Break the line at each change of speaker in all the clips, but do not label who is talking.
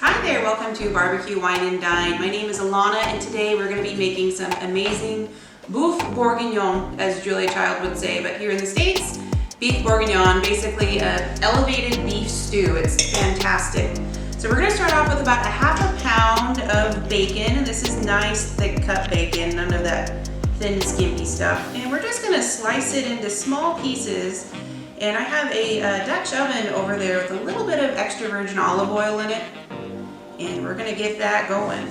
Hi there, welcome to Barbecue Wine and Dine. My name is Alana and today we're going to be making some amazing beef bourguignon, as Julia Child would say, but here in the States, beef bourguignon, basically an elevated beef stew. It's fantastic. So we're going to start off with about a half a pound of bacon, and this is nice thick cut bacon, none of that thin skimpy stuff. And we're just going to slice it into small pieces. And I have a Dutch oven over there with a little bit of extra virgin olive oil in it. And we're gonna get that going.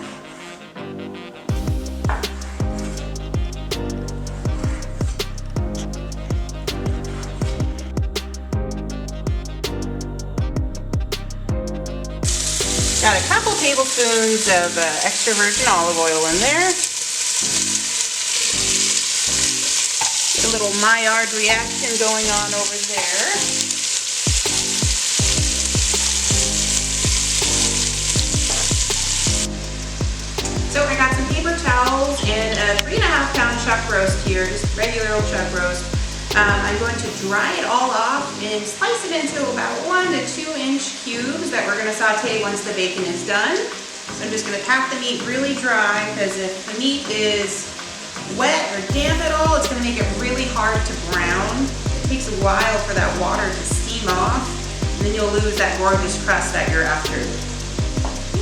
Got a couple tablespoons of extra virgin olive oil in there. A little Maillard reaction going on over there. So I got some paper towels and a 3.5 pound chuck roast here, just regular old chuck roast. I'm going to dry it all off and slice it into about 1 to 2 inch cubes that we're going to saute once the bacon is done. So I'm just going to pat the meat really dry, because if the meat is wet or damp at all, it's going to make it really hard to brown. It takes a while for that water to steam off, and then you'll lose that gorgeous crust that you're after.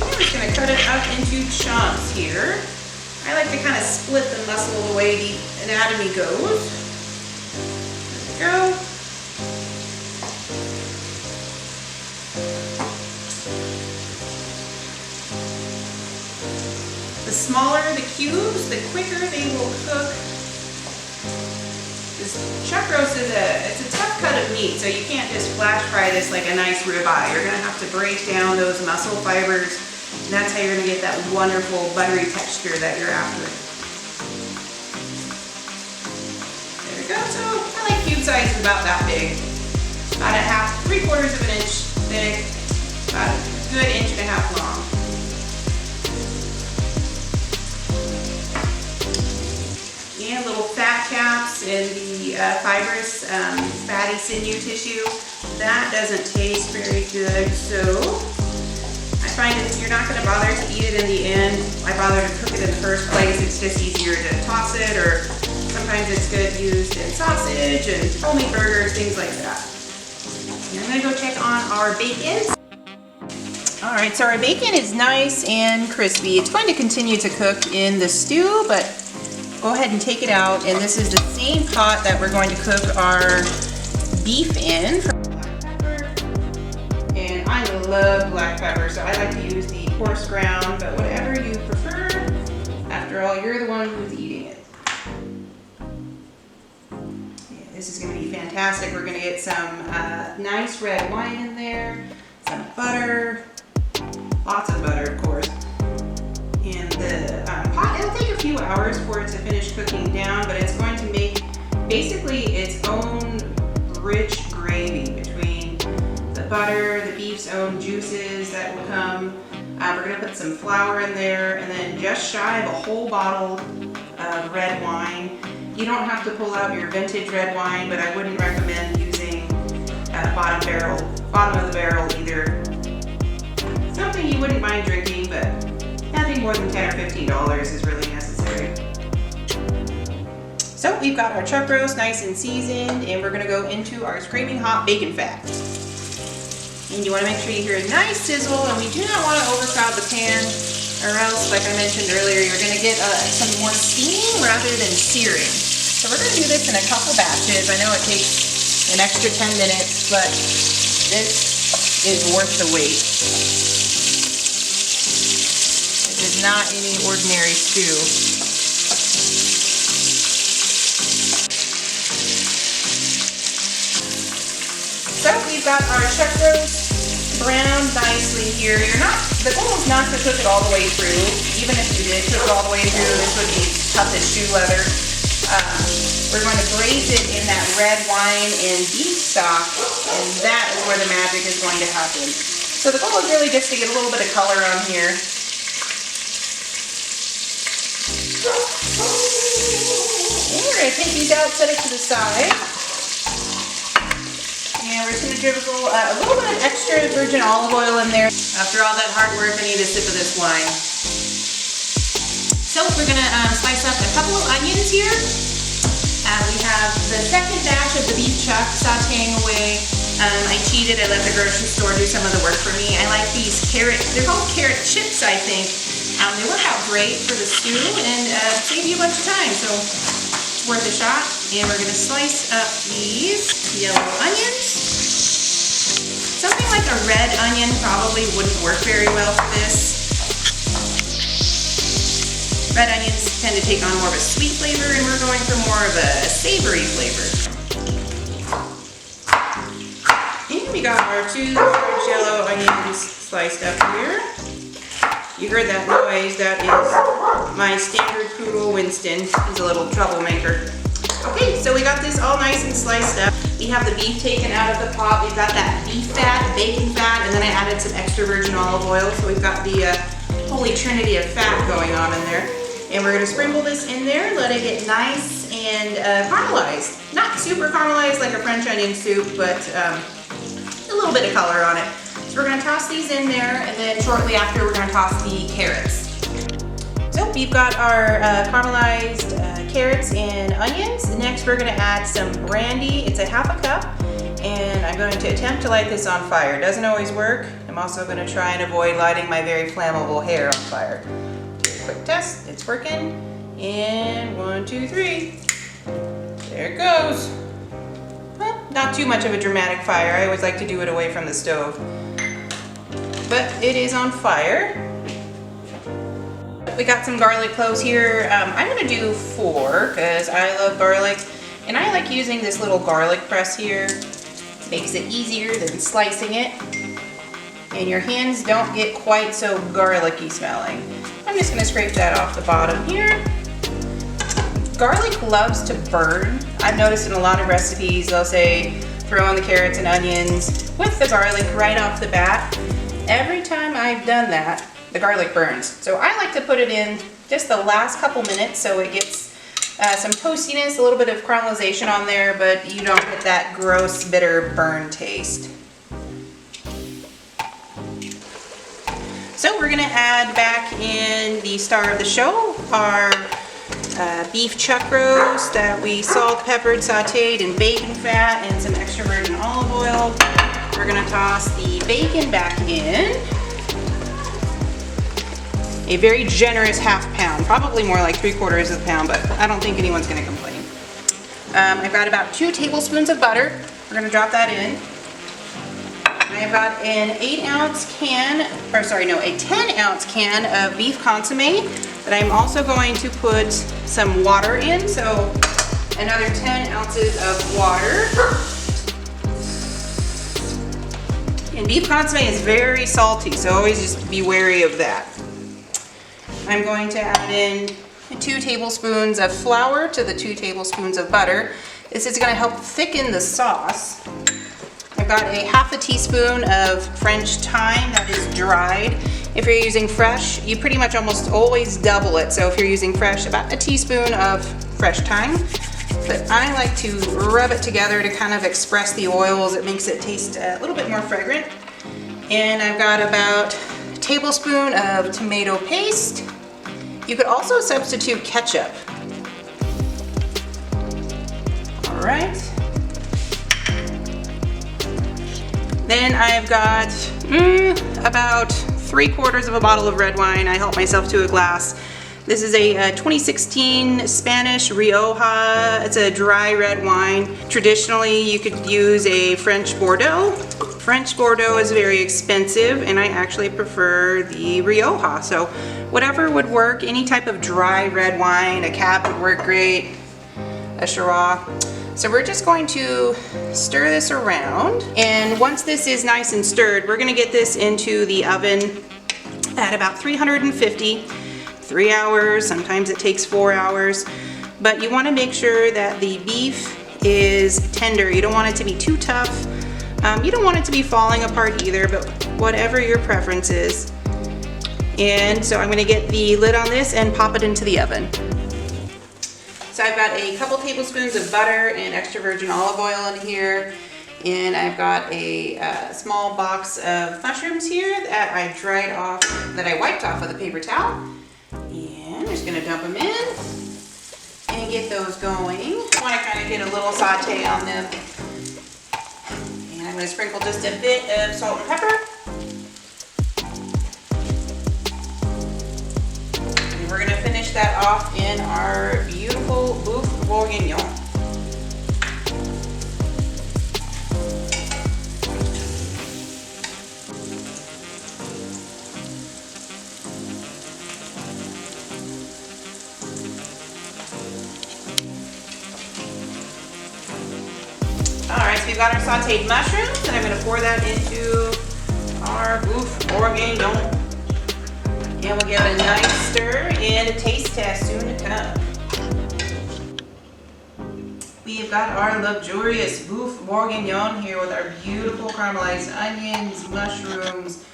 I'm just going to cut it up into chunks here. I like to kind of split the muscle the way the anatomy goes. There we go. The smaller the cubes, the quicker they will cook. This chuck roast is it's a tough cut of meat, so you can't just flash fry this like a nice ribeye. You're going to have to break down those muscle fibers. And that's how you're going to get that wonderful buttery texture that you're after. There we go. So I like cube size about that big. About a half, 3/4 of an inch thick. About a good 1.5 inches long. And little fat caps in the fibrous fatty sinew tissue. That doesn't taste very good, so I find if you're not going to bother to eat it in the end, I bother to cook it in the first place. It's just easier to toss it, or sometimes it's good used in sausage and homemade burgers, things like that. And I'm going to go check on our bacon. Alright, so our bacon is nice and crispy. It's going to continue to cook in the stew, but go ahead and take it out. And this is the same pot that we're going to cook our beef in. I love black pepper, so I like to use the coarse ground, but whatever you prefer. After all, you're the one who's eating it. Yeah, this is going to be fantastic. We're going to get some nice red wine in there, some butter, lots of butter, of course. And the pot, it'll take a few hours for it to finish cooking down, but it's going to make basically its own rich gravy between the butter, the beef's own juices that will come. We're going to put some flour in there, and then just shy of a whole bottle of red wine. You don't have to pull out your vintage red wine, but I wouldn't recommend using bottom of the barrel either. Something you wouldn't mind drinking, but nothing more than $10 or $15 is really necessary. So we've got our chuck roast nice and seasoned, and we're going to go into our screaming hot bacon fat. And you want to make sure you hear a nice sizzle, and we do not want to overcrowd the pan, or else, like I mentioned earlier, you're going to get some more steaming rather than searing. So we're going to do this in a couple batches. I know it takes an extra 10 minutes, but this is worth the wait. This is not any ordinary stew. So we've got our chuck roast browned nicely here. The goal is not to cook it all the way through. Even if you did cook it all the way through, this would be tough as shoe leather. We're going to braise it in that red wine and beef stock, and that is where the magic is going to happen. So the goal is really just to get a little bit of color on here. And we're going to take these out, set it to the side. And we're just gonna drizzle a little bit of extra virgin olive oil in there. After all that hard work, I need a sip of this wine. So we're gonna slice up a couple of onions here. We have the second batch of the beef chuck sauteing away. I cheated, I let the grocery store do some of the work for me. I like these they're called carrot chips, I think. They work out great for the stew and save you a bunch of time, so it's worth a shot. And we're gonna slice up these yellow onions. Something like a red onion probably wouldn't work very well for this. Red onions tend to take on more of a sweet flavor, and we're going for more of a savory flavor. And we got our 2 large yellow onions sliced up here. You heard that noise, that is my standard poodle Winston. He's a little troublemaker. Okay, so we got this all nice and sliced up. We have the beef taken out of the pot. We've got that beef fat, bacon fat, and then I added some extra virgin olive oil. So we've got the holy trinity of fat going on in there. And we're gonna sprinkle this in there, let it get nice and caramelized. Not super caramelized like a French onion soup, but a little bit of color on it. So we're gonna toss these in there, and then shortly after we're gonna toss the carrots. So we've got our caramelized carrots and onions. Next we're gonna add some brandy. It's a half a cup, and I'm going to attempt to light this on fire. It doesn't always work. I'm also gonna try and avoid lighting my very flammable hair on fire. Quick test, it's working. And 1, 2, 3. There it goes. Well, not too much of a dramatic fire. I always like to do it away from the stove. But it is on fire. We got some garlic cloves here. I'm gonna do 4 because I love garlic. And I like using this little garlic press here. Makes it easier than slicing it. And your hands don't get quite so garlicky smelling. I'm just gonna scrape that off the bottom here. Garlic loves to burn. I've noticed in a lot of recipes, they'll say, throw in the carrots and onions with the garlic right off the bat. Every time I've done that, the garlic burns. So I like to put it in just the last couple minutes so it gets some toastiness, a little bit of caramelization on there, but you don't get that gross, bitter burn taste. So we're gonna add back in the star of the show, our beef chuck roast that we salt, peppered, sauteed in bacon fat and some extra virgin olive oil. We're gonna toss the bacon back in. A very generous ½ pound, probably more like 3/4 of a pound, but I don't think anyone's gonna complain. I've got about 2 tablespoons of butter. We're gonna drop that in. I've got an 8-ounce can, or sorry, no, a 10-ounce can of beef consommé that I'm also going to put some water in, so another 10 ounces of water. And beef consommé is very salty, so always just be wary of that. I'm going to add in 2 tablespoons of flour to the 2 tablespoons of butter. This is going to help thicken the sauce. I've got a ½ teaspoon of French thyme that is dried. If you're using fresh, you pretty much almost always double it. So if you're using fresh, about a teaspoon of fresh thyme. But I like to rub it together to kind of express the oils. It makes it taste a little bit more fragrant. And I've got about a tablespoon of tomato paste. You could also substitute ketchup. All right. Then I've got about 3/4 of a bottle of red wine. I helped myself to a glass. This is a 2016 Spanish Rioja. It's a dry red wine. Traditionally, you could use a French Bordeaux. French Bordeaux is very expensive, and I actually prefer the Rioja. So whatever would work, any type of dry red wine, a Cab would work great, a Shiraz. So we're just going to stir this around, and once this is nice and stirred, we're gonna get this into the oven at about 350, 3 hours, sometimes it takes 4 hours, but you wanna make sure that the beef is tender. You don't want it to be too tough. You don't want it to be falling apart either, but whatever your preference is. And so I'm gonna get the lid on this and pop it into the oven. So I've got a couple tablespoons of butter and extra virgin olive oil in here. And I've got a small box of mushrooms here that I dried off, that I wiped off with a paper towel. And I'm just gonna dump them in and get those going. I wanna kind of get a little saute on them. And I'm gonna sprinkle just a bit of salt and pepper. And we're gonna finish that off in our beautiful Boeuf Bourguignon. Alright, so we've got our sauteed mushrooms, and I'm going to pour that into our Boeuf Bourguignon. And we'll give it a nice stir and a taste test soon to come. We've got our luxurious Boeuf Bourguignon here with our beautiful caramelized onions, mushrooms,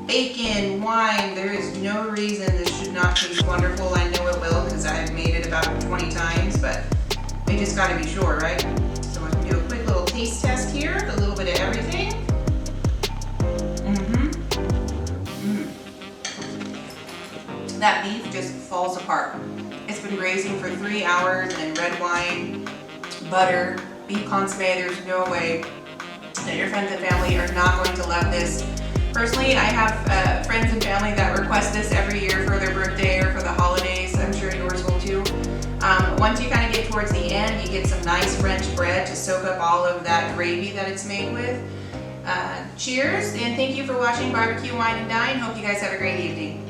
bacon, wine. There is no reason this should not taste wonderful. I know it will because I've made it about 20 times, but we just got to be sure, right? So I'm going to do a quick little taste test here with a little bit of everything. That beef just falls apart. It's been braising for 3 hours in red wine, butter, beef consomme. There's no way that your friends and family are not going to love this. Personally, I have friends and family that request this every year for their birthday or for the holidays. I'm sure yours will too. Once you kind of get towards the end, you get some nice French bread to soak up all of that gravy that it's made with. Cheers, and thank you for watching Barbecue, Wine, and Dine. Hope you guys have a great evening.